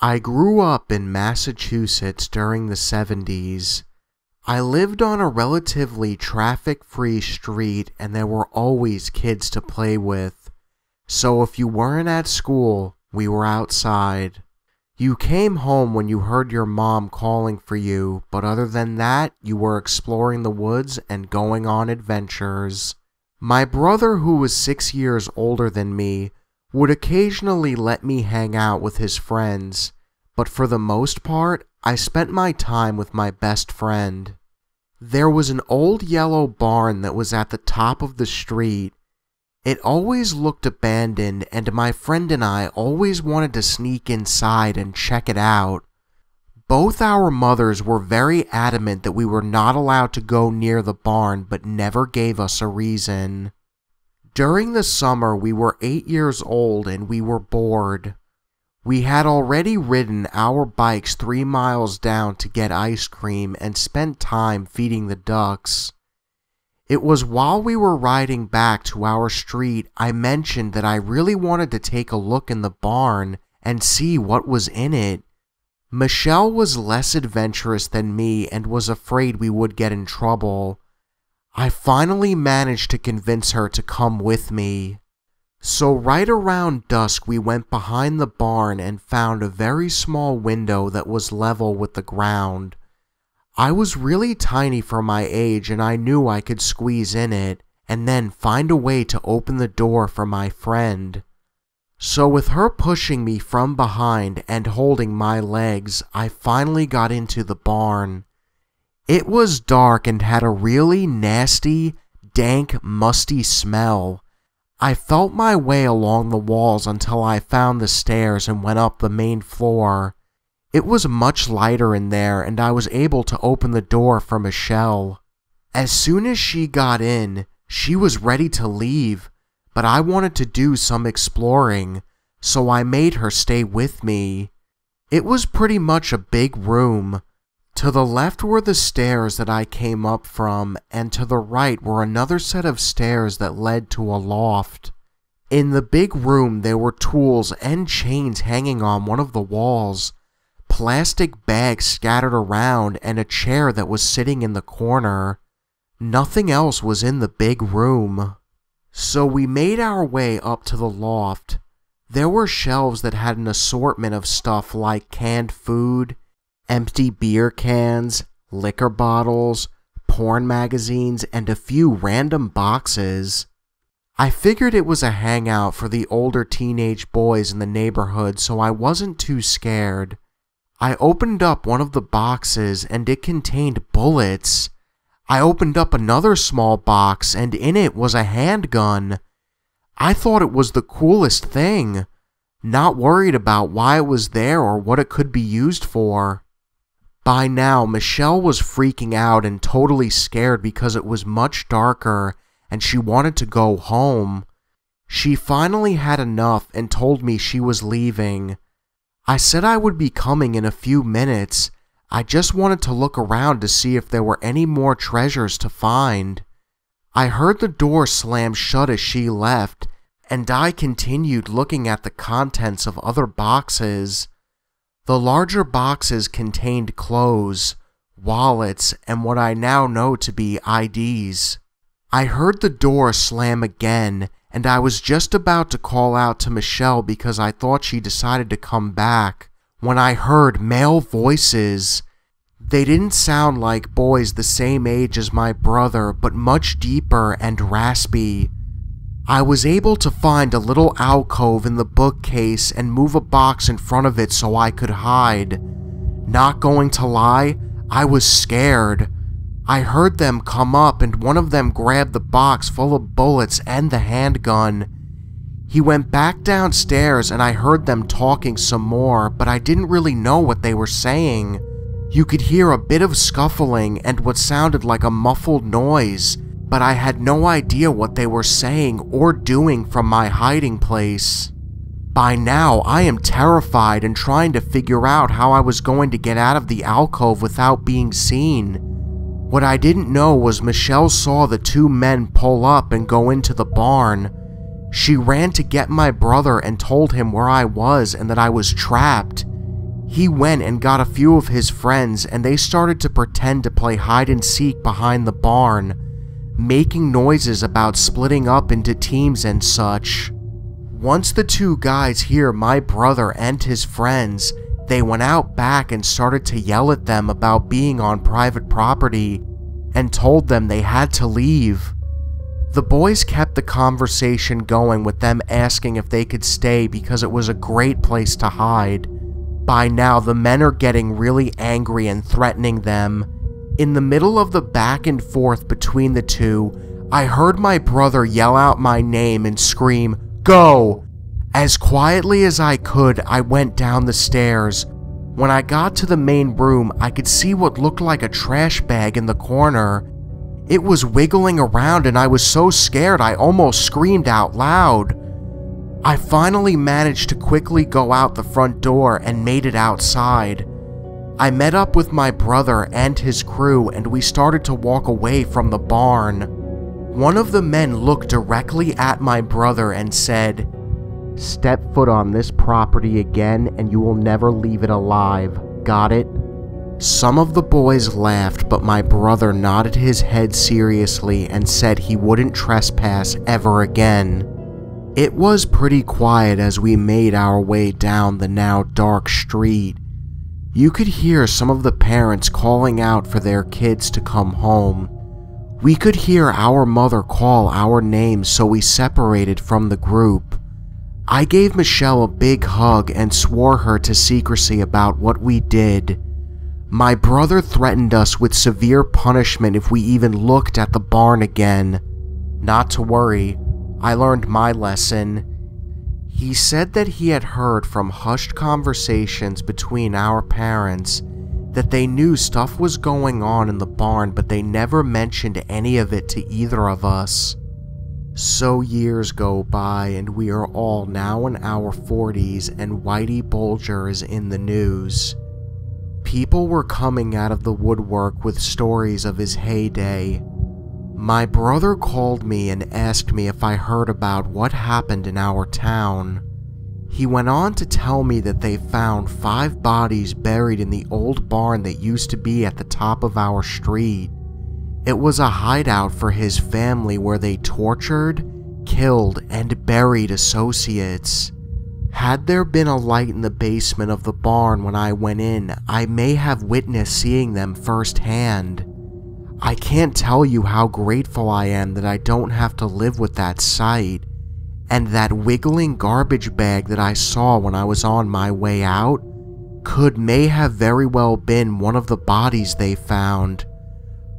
I grew up in Massachusetts during the 70s. I lived on a relatively traffic-free street and there were always kids to play with. So if you weren't at school, we were outside. You came home when you heard your mom calling for you, but other than that, you were exploring the woods and going on adventures. My brother, who was 6 years older than me, would occasionally let me hang out with his friends, but for the most part, I spent my time with my best friend. There was an old yellow barn that was at the top of the street. It always looked abandoned, and my friend and I always wanted to sneak inside and check it out. Both our mothers were very adamant that we were not allowed to go near the barn, but never gave us a reason. During the summer, we were 8 years old and we were bored. We had already ridden our bikes 3 miles down to get ice cream and spent time feeding the ducks. It was while we were riding back to our street I mentioned that I really wanted to take a look in the barn and see what was in it. Michelle was less adventurous than me and was afraid we would get in trouble. I finally managed to convince her to come with me. So right around dusk we went behind the barn and found a very small window that was level with the ground. I was really tiny for my age and I knew I could squeeze in it and then find a way to open the door for my friend. So with her pushing me from behind and holding my legs, I finally got into the barn. It was dark and had a really nasty, dank, musty smell. I felt my way along the walls until I found the stairs and went up the main floor. It was much lighter in there and I was able to open the door for Michelle. As soon as she got in, she was ready to leave, but I wanted to do some exploring, so I made her stay with me. It was pretty much a big room. To the left were the stairs that I came up from, and to the right were another set of stairs that led to a loft. In the big room there were tools and chains hanging on one of the walls, plastic bags scattered around, and a chair that was sitting in the corner. Nothing else was in the big room. So we made our way up to the loft. There were shelves that had an assortment of stuff like canned food, empty beer cans, liquor bottles, porn magazines, and a few random boxes. I figured it was a hangout for the older teenage boys in the neighborhood, so I wasn't too scared. I opened up one of the boxes and it contained bullets. I opened up another small box and in it was a handgun. I thought it was the coolest thing, not worried about why it was there or what it could be used for. By now, Michelle was freaking out and totally scared because it was much darker and she wanted to go home. She finally had enough and told me she was leaving. I said I would be coming in a few minutes. I just wanted to look around to see if there were any more treasures to find. I heard the door slam shut as she left, and I continued looking at the contents of other boxes. The larger boxes contained clothes, wallets, and what I now know to be IDs. I heard the door slam again, and I was just about to call out to Michelle because I thought she decided to come back, when I heard male voices. They didn't sound like boys the same age as my brother, but much deeper and raspy. I was able to find a little alcove in the bookcase and move a box in front of it so I could hide. Not going to lie, I was scared. I heard them come up and one of them grabbed the box full of bullets and the handgun. He went back downstairs and I heard them talking some more, but I didn't really know what they were saying. You could hear a bit of scuffling and what sounded like a muffled noise, but I had no idea what they were saying or doing from my hiding place. By now, I am terrified and trying to figure out how I was going to get out of the alcove without being seen. What I didn't know was Michelle saw the two men pull up and go into the barn. She ran to get my brother and told him where I was and that I was trapped. He went and got a few of his friends and they started to pretend to play hide and seek behind the barn, making noises about splitting up into teams and such. Once the two guys hear my brother and his friends, they went out back and started to yell at them about being on private property and told them they had to leave. The boys kept the conversation going with them asking if they could stay because it was a great place to hide. By now, the men are getting really angry and threatening them. In the middle of the back and forth between the two, I heard my brother yell out my name and scream, "Go!" As quietly as I could, I went down the stairs. When I got to the main room, I could see what looked like a trash bag in the corner. It was wiggling around and I was so scared I almost screamed out loud. I finally managed to quickly go out the front door and made it outside. I met up with my brother and his crew and we started to walk away from the barn. One of the men looked directly at my brother and said, "Step foot on this property again and you will never leave it alive. Got it?" Some of the boys laughed, but my brother nodded his head seriously and said he wouldn't trespass ever again. It was pretty quiet as we made our way down the now dark street. You could hear some of the parents calling out for their kids to come home. We could hear our mother call our names, so we separated from the group. I gave Michelle a big hug and swore her to secrecy about what we did. My brother threatened us with severe punishment if we even looked at the barn again. Not to worry, I learned my lesson. He said that he had heard from hushed conversations between our parents that they knew stuff was going on in the barn, but they never mentioned any of it to either of us. So years go by and we are all now in our 40s and Whitey Bulger is in the news. People were coming out of the woodwork with stories of his heyday. My brother called me and asked me if I heard about what happened in our town. He went on to tell me that they found 5 bodies buried in the old barn that used to be at the top of our street. It was a hideout for his family where they tortured, killed, and buried associates. Had there been a light in the basement of the barn when I went in, I may have witnessed seeing them firsthand. I can't tell you how grateful I am that I don't have to live with that sight, and that wiggling garbage bag that I saw when I was on my way out may have very well been one of the bodies they found.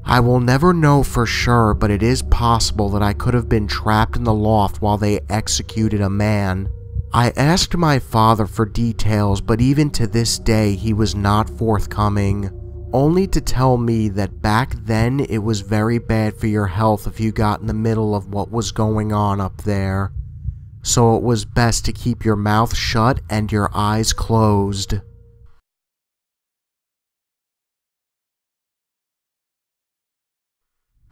I will never know for sure, but it is possible that I could have been trapped in the loft while they executed a man. I asked my father for details, but even to this day he was not forthcoming. Only to tell me that back then it was very bad for your health if you got in the middle of what was going on up there. So it was best to keep your mouth shut and your eyes closed.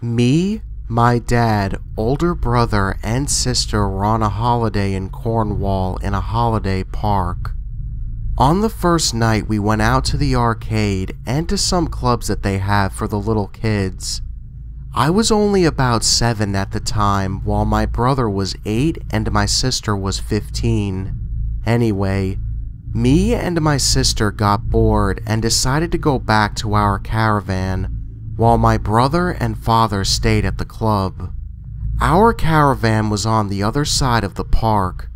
Me, my dad, older brother, and sister were on a holiday in Cornwall in a holiday park. On the first night, we went out to the arcade and to some clubs that they have for the little kids. I was only about 7 at the time, while my brother was 8 and my sister was 15. Anyway, me and my sister got bored and decided to go back to our caravan, while my brother and father stayed at the club. Our caravan was on the other side of the park.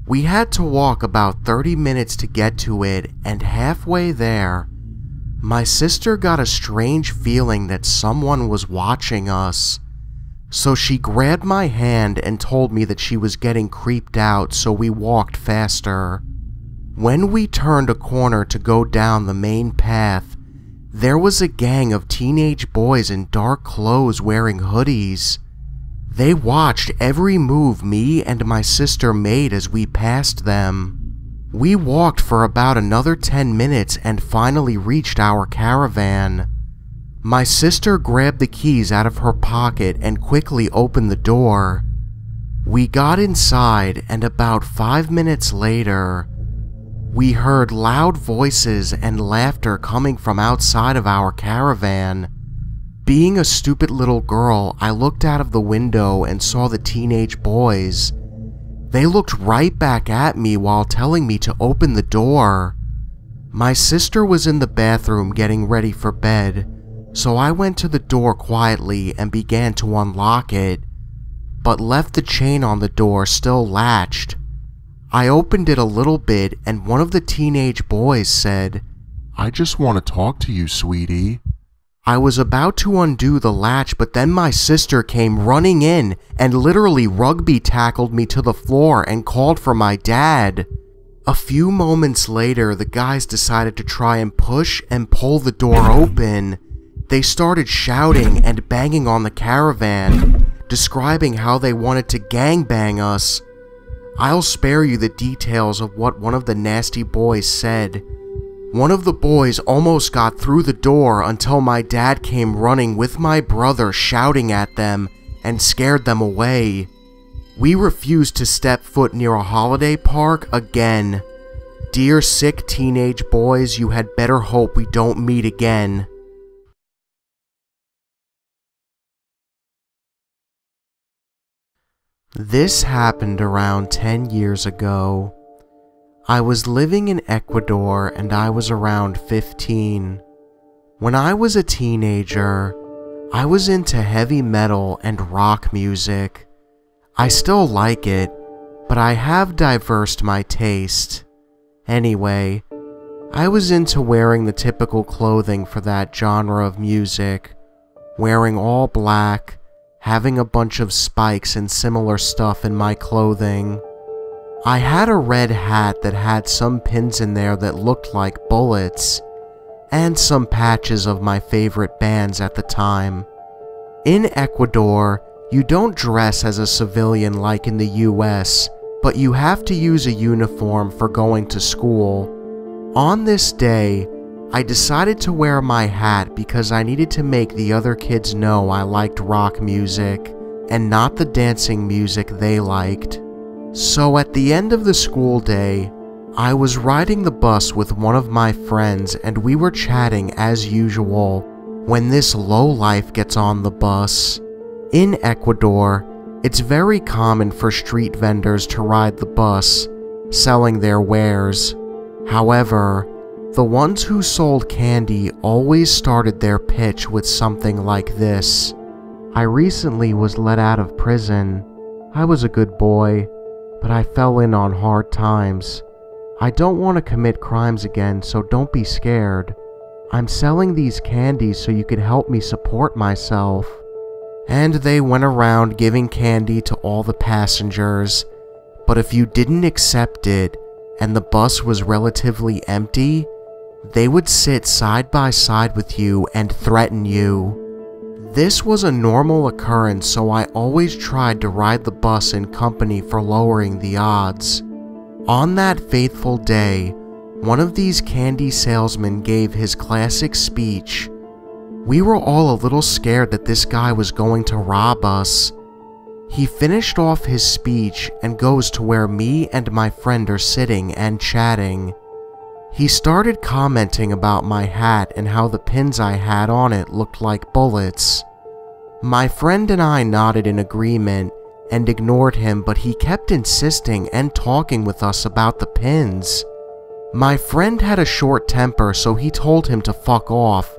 We had to walk about 30 minutes to get to it, and halfway there, my sister got a strange feeling that someone was watching us. So she grabbed my hand and told me that she was getting creeped out, so we walked faster. When we turned a corner to go down the main path, there was a gang of teenage boys in dark clothes wearing hoodies. They watched every move me and my sister made as we passed them. We walked for about another 10 minutes and finally reached our caravan. My sister grabbed the keys out of her pocket and quickly opened the door. We got inside, and about 5 minutes later, We heard loud voices and laughter coming from outside of our caravan. Being a stupid little girl, I looked out of the window and saw the teenage boys. They looked right back at me while telling me to open the door. My sister was in the bathroom getting ready for bed, so I went to the door quietly and began to unlock it, but left the chain on the door still latched. I opened it a little bit and one of the teenage boys said, "I just want to talk to you, sweetie." I was about to undo the latch, but then my sister came running in and literally rugby tackled me to the floor and called for my dad. A few moments later, the guys decided to try and push and pull the door open. They started shouting and banging on the caravan, describing how they wanted to gangbang us. I'll spare you the details of what one of the nasty boys said. One of the boys almost got through the door until my dad came running with my brother shouting at them and scared them away. We refused to step foot near a holiday park again. Dear sick teenage boys, you had better hope we don't meet again. This happened around 10 years ago. I was living in Ecuador and I was around 15. When I was a teenager, I was into heavy metal and rock music. I still like it, but I have diversified my taste. Anyway, I was into wearing the typical clothing for that genre of music, wearing all black, having a bunch of spikes and similar stuff in my clothing. I had a red hat that had some pins in there that looked like bullets, and some patches of my favorite bands at the time. In Ecuador, you don't dress as a civilian like in the US, but you have to use a uniform for going to school. On this day, I decided to wear my hat because I needed to make the other kids know I liked rock music, and not the dancing music they liked. So at the end of the school day, I was riding the bus with one of my friends and we were chatting as usual when this lowlife gets on the bus. In Ecuador, it's very common for street vendors to ride the bus, selling their wares. However, the ones who sold candy always started their pitch with something like this. "I recently was let out of prison. I was a good boy, but I fell in on hard times. I don't want to commit crimes again, so don't be scared. I'm selling these candies so you can help me support myself." And they went around giving candy to all the passengers, but if you didn't accept it and the bus was relatively empty, they would sit side by side with you and threaten you. This was a normal occurrence, so I always tried to ride the bus in company for lowering the odds. On that fateful day, one of these candy salesmen gave his classic speech. We were all a little scared that this guy was going to rob us. He finished off his speech and goes to where me and my friend are sitting and chatting. He started commenting about my hat and how the pins I had on it looked like bullets. My friend and I nodded in agreement and ignored him, but he kept insisting and talking with us about the pins. My friend had a short temper, so he told him to fuck off,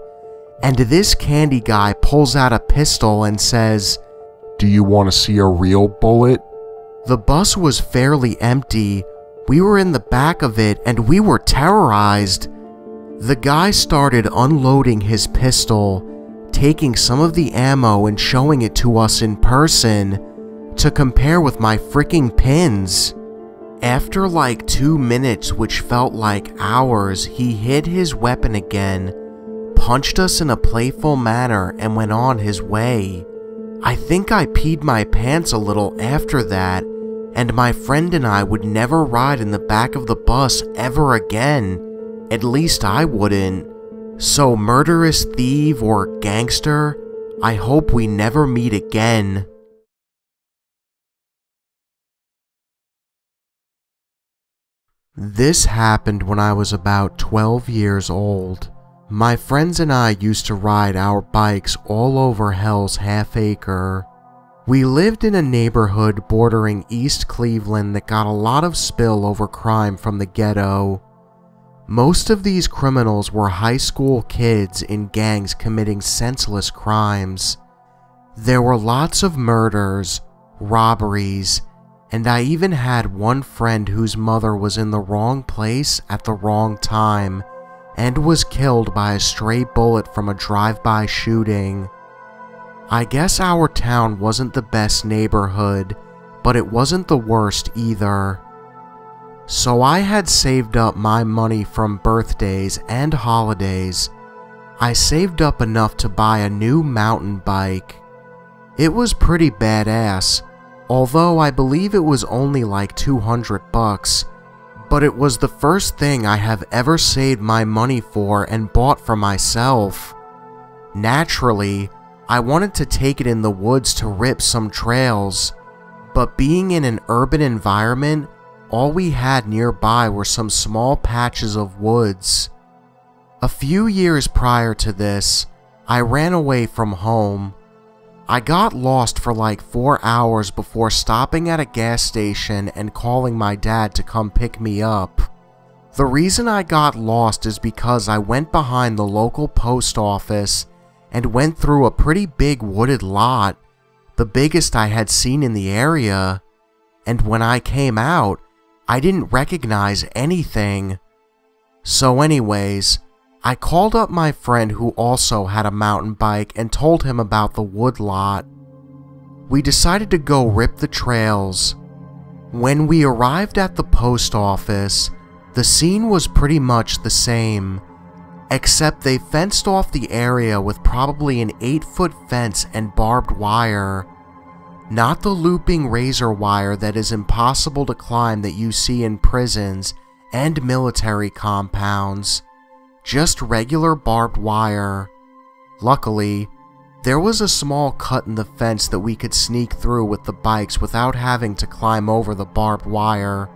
and this candy guy pulls out a pistol and says, "Do you want to see a real bullet?" The bus was fairly empty. We were in the back of it and we were terrorized. The guy started unloading his pistol, taking some of the ammo and showing it to us in person to compare with my freaking pins. After like 2 minutes, which felt like hours, he hid his weapon again, punched us in a playful manner and went on his way. I think I peed my pants a little after that, and my friend and I would never ride in the back of the bus ever again. At least I wouldn't. So murderous thief or gangster, I hope we never meet again. This happened when I was about 12 years old. My friends and I used to ride our bikes all over Hell's Half Acre. We lived in a neighborhood bordering East Cleveland that got a lot of spill over crime from the ghetto. Most of these criminals were high school kids in gangs committing senseless crimes. There were lots of murders, robberies, and I even had one friend whose mother was in the wrong place at the wrong time and was killed by a stray bullet from a drive-by shooting. I guess our town wasn't the best neighborhood, but it wasn't the worst either. So I had saved up my money from birthdays and holidays. I saved up enough to buy a new mountain bike. It was pretty badass, although I believe it was only like $200, but it was the first thing I have ever saved my money for and bought for myself. Naturally, I wanted to take it in the woods to rip some trails, but being in an urban environment, all we had nearby were some small patches of woods. A few years prior to this, I ran away from home. I got lost for like 4 hours before stopping at a gas station and calling my dad to come pick me up. The reason I got lost is because I went behind the local post office and went through a pretty big wooded lot, the biggest I had seen in the area, and when I came out, I didn't recognize anything. So anyways, I called up my friend who also had a mountain bike and told him about the wood lot. We decided to go rip the trails. When we arrived at the post office, the scene was pretty much the same, except they fenced off the area with probably an 8-foot fence and barbed wire. Not the looping razor wire that is impossible to climb that you see in prisons and military compounds. Just regular barbed wire. Luckily, there was a small cut in the fence that we could sneak through with the bikes without having to climb over the barbed wire.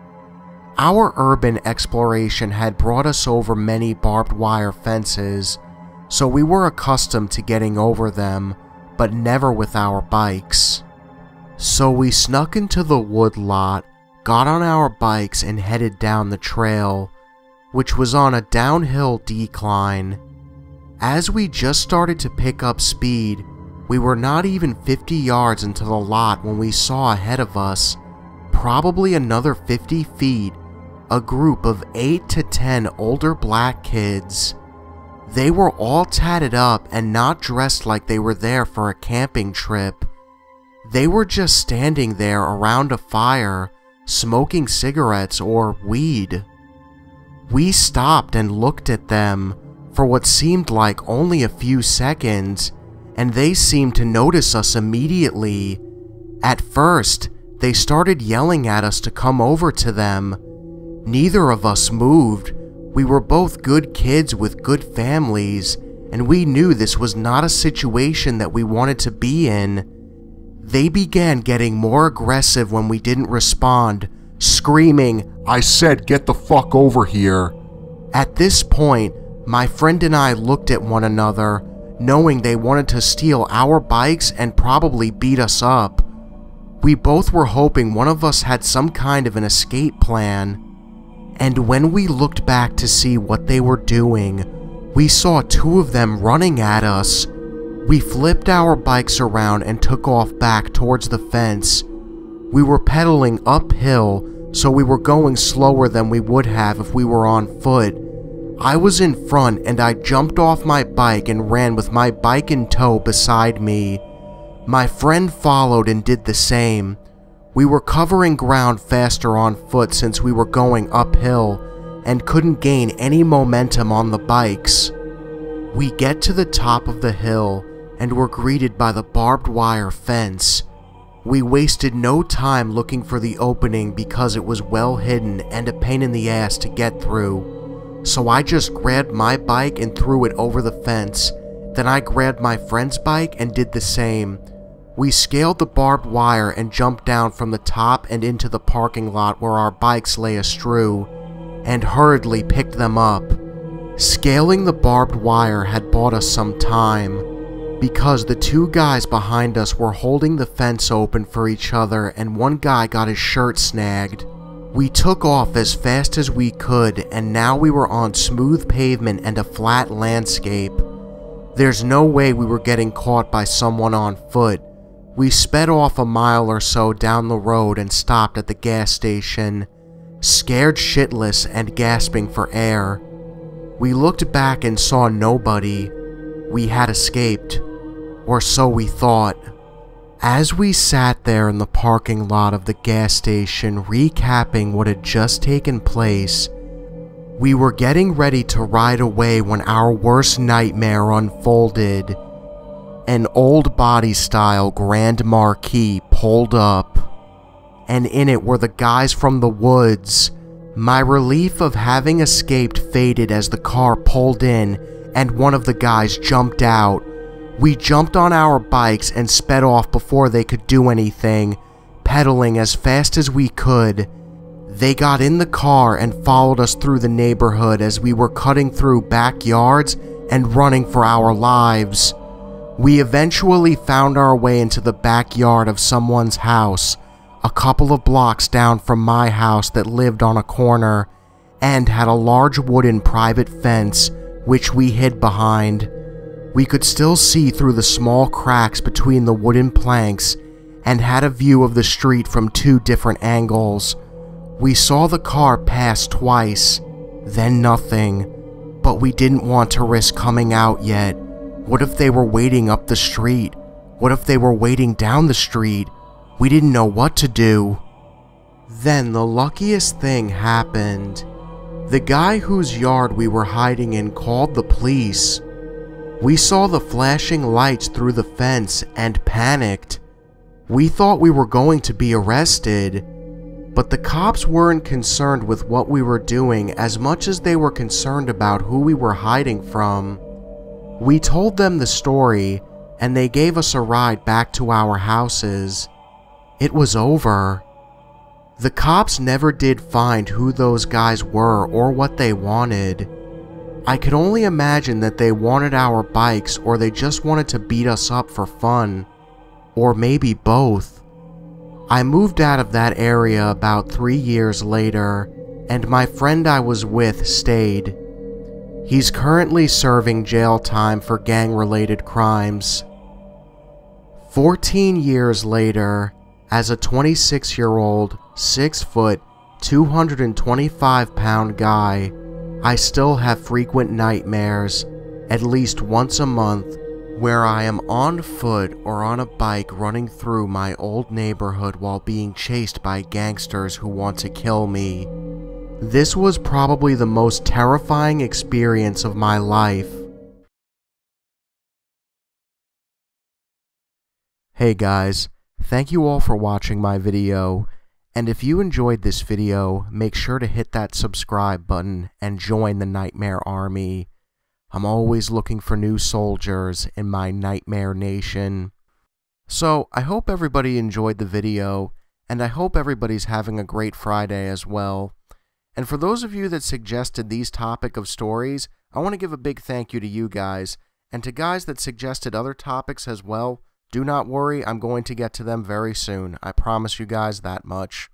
Our urban exploration had brought us over many barbed wire fences, so we were accustomed to getting over them, but never with our bikes. So we snuck into the wood lot, got on our bikes and headed down the trail, which was on a downhill decline. As we just started to pick up speed, we were not even 50 yards into the lot when we saw ahead of us, probably another 50 feet, a group of 8 to 10 older black kids. They were all tatted up and not dressed like they were there for a camping trip. They were just standing there around a fire, smoking cigarettes or weed. We stopped and looked at them for what seemed like only a few seconds, and they seemed to notice us immediately. At first, they started yelling at us to come over to them. Neither of us moved. We were both good kids with good families, and we knew this was not a situation that we wanted to be in. They began getting more aggressive when we didn't respond, screaming, I said get the fuck over here. At this point, my friend and I looked at one another, knowing they wanted to steal our bikes and probably beat us up. We both were hoping one of us had some kind of an escape plan. And when we looked back to see what they were doing, we saw 2 of them running at us. We flipped our bikes around and took off back towards the fence. We were pedaling uphill, so we were going slower than we would have if we were on foot. I was in front and I jumped off my bike and ran with my bike in tow beside me. My friend followed and did the same. We were covering ground faster on foot since we were going uphill and couldn't gain any momentum on the bikes. We get to the top of the hill and were greeted by the barbed wire fence. We wasted no time looking for the opening because it was well hidden and a pain in the ass to get through. So I just grabbed my bike and threw it over the fence. Then I grabbed my friend's bike and did the same. We scaled the barbed wire and jumped down from the top and into the parking lot where our bikes lay astrew. and hurriedly picked them up. Scaling the barbed wire had bought us some time, because the two guys behind us were holding the fence open for each other and one guy got his shirt snagged. We took off as fast as we could, and now we were on smooth pavement and a flat landscape. There's no way we were getting caught by someone on foot. We sped off a mile or so down the road and stopped at the gas station, scared shitless and gasping for air. We looked back and saw nobody. We had escaped, or so we thought. As we sat there in the parking lot of the gas station recapping what had just taken place, we were getting ready to ride away when our worst nightmare unfolded. An old body-style Grand Marquis pulled up, and in it were the guys from the woods. My relief of having escaped faded as the car pulled in and one of the guys jumped out. We jumped on our bikes and sped off before they could do anything, pedaling as fast as we could. They got in the car and followed us through the neighborhood as we were cutting through backyards and running for our lives. We eventually found our way into the backyard of someone's house, a couple of blocks down from my house that lived on a corner, and had a large wooden private fence which we hid behind. We could still see through the small cracks between the wooden planks and had a view of the street from two different angles. We saw the car pass twice, then nothing, but we didn't want to risk coming out yet. What if they were waiting up the street? What if they were waiting down the street? We didn't know what to do. Then the luckiest thing happened. The guy whose yard we were hiding in called the police. We saw the flashing lights through the fence and panicked. We thought we were going to be arrested, but the cops weren't concerned with what we were doing as much as they were concerned about who we were hiding from. We told them the story, and they gave us a ride back to our houses. It was over. The cops never did find who those guys were or what they wanted. I could only imagine that they wanted our bikes or they just wanted to beat us up for fun. Or maybe both. I moved out of that area about 3 years later, and my friend I was with stayed. He's currently serving jail time for gang-related crimes. 14 years later, as a 26-year-old, 6-foot, 225-pound guy, I still have frequent nightmares, at least once a month, where I am on foot or on a bike running through my old neighborhood while being chased by gangsters who want to kill me. This was probably the most terrifying experience of my life. Hey guys, thank you all for watching my video, and if you enjoyed this video, make sure to hit that subscribe button and join the Nightmare Army. I'm always looking for new soldiers in my Nightmare Nation. So, I hope everybody enjoyed the video, and I hope everybody's having a great Friday as well. And for those of you that suggested these topic of stories, I want to give a big thank you to you guys, and to guys that suggested other topics as well. Do not worry, I'm going to get to them very soon. I promise you guys that much.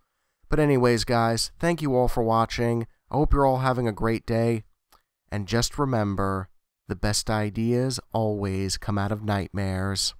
But anyways, guys, thank you all for watching. I hope you're all having a great day. And just remember, the best ideas always come out of nightmares.